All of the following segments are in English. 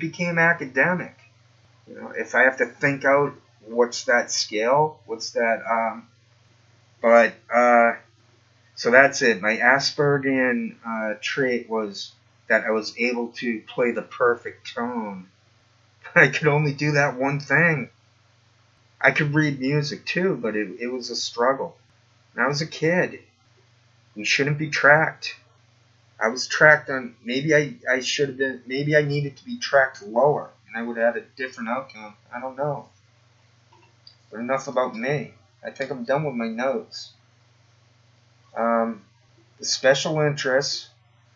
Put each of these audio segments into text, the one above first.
became academic. If I have to think out what's that scale, what's that, but, so that's it. My Aspergian trait was that I was able to play the perfect tone. I could only do that one thing. I could read music too, but it was a struggle. When I was a kid, we shouldn't be tracked. I was tracked on, maybe I should have been, maybe I needed to be tracked lower, and I would have had a different outcome. I don't know. But enough about me. I think I'm done with my notes. The special interests.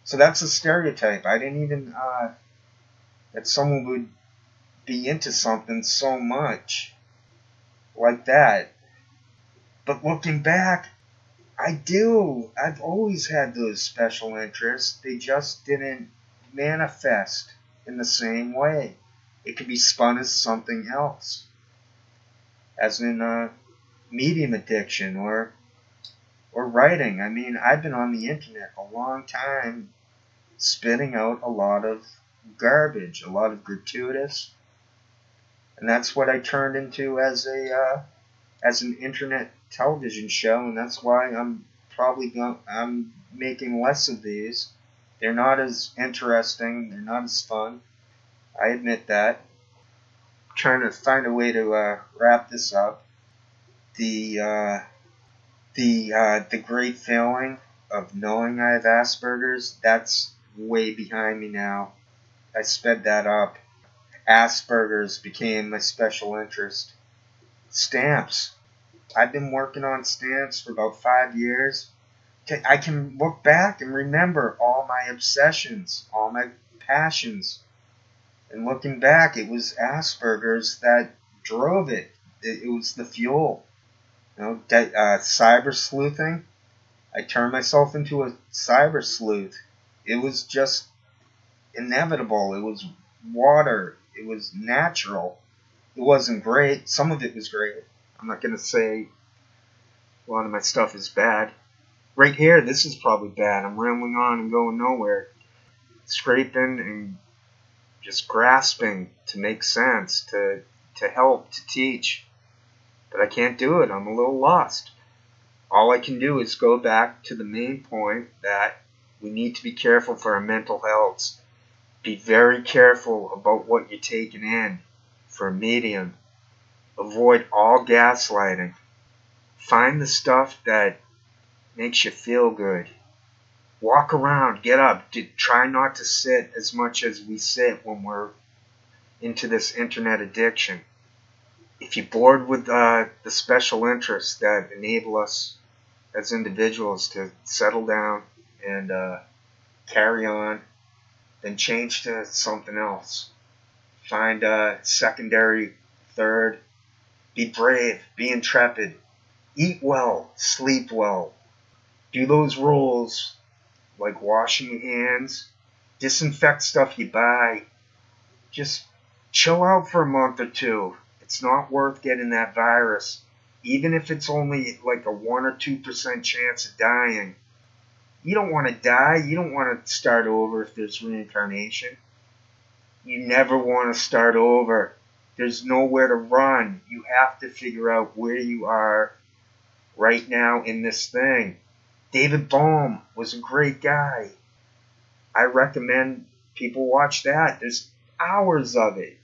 So that's a stereotype. I didn't even, that someone would be into something so much like that. But looking back, I've always had those special interests. They just didn't manifest in the same way. It could be spun as something else, as in medium addiction or writing. I mean, I've been on the internet a long time, spitting out a lot of garbage, a lot of gratuitous, and that's what I turned into as an internet television show, and that's why I'm making less of these. They're not as interesting. They're not as fun. I admit that. I'm trying to find a way to wrap this up. The great feeling of knowing I have Asperger's, that's way behind me now. I sped that up. Asperger's became my special interest. Stamps. I've been working on stamps for about 5 years. I can look back and remember all my obsessions, all my passions. And looking back, it was Asperger's that drove it. It was the fuel. Cyber sleuthing. I turned myself into a cyber sleuth. It was just inevitable. It was water. It was natural. It wasn't great. Some of it was great. I'm not going to say a lot of my stuff is bad. Right here, this is probably bad. I'm rambling on and going nowhere. Scraping and just grasping to make sense, to help, to teach. But I can't do it. I'm a little lost. All I can do is go back to the main point that we need to be careful for our mental health. Be very careful about what you're taking in for a medium. Avoid all gaslighting. Find the stuff that makes you feel good. Walk around, get up. Try not to sit as much as we sit when we're into this internet addiction. If you're bored with the special interests that enable us as individuals to settle down and carry on, then change to something else. Find a secondary, third. Be brave, be intrepid. Eat well, sleep well. Do those rules like washing your hands, disinfect stuff you buy. Just chill out for a month or two. It's not worth getting that virus, even if it's only like a 1 or 2% chance of dying. You don't want to die. You don't want to start over if there's reincarnation. You never want to start over. There's nowhere to run. You have to figure out where you are right now in this thing. David Bohm was a great guy. I recommend people watch that. There's hours of it.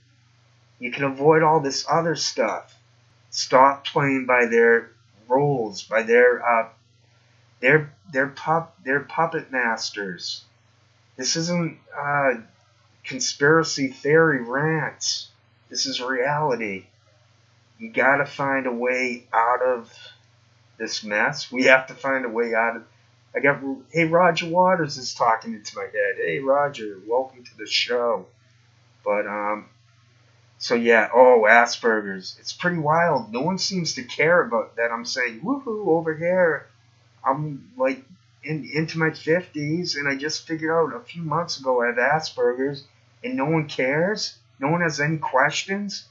You can avoid all this other stuff. Stop playing by their rules, by their puppet masters. This isn't conspiracy theory rants. This is reality. You gotta find a way out of this mess. We have to find a way out of. Hey, Roger Waters is talking into my head. Hey, Roger, welcome to the show. But so yeah. Oh, Asperger's. It's pretty wild. No one seems to care about that. I'm saying woohoo over here. I'm like into my 50s, and I just figured out a few months ago I have Asperger's, and no one cares. No one has any questions.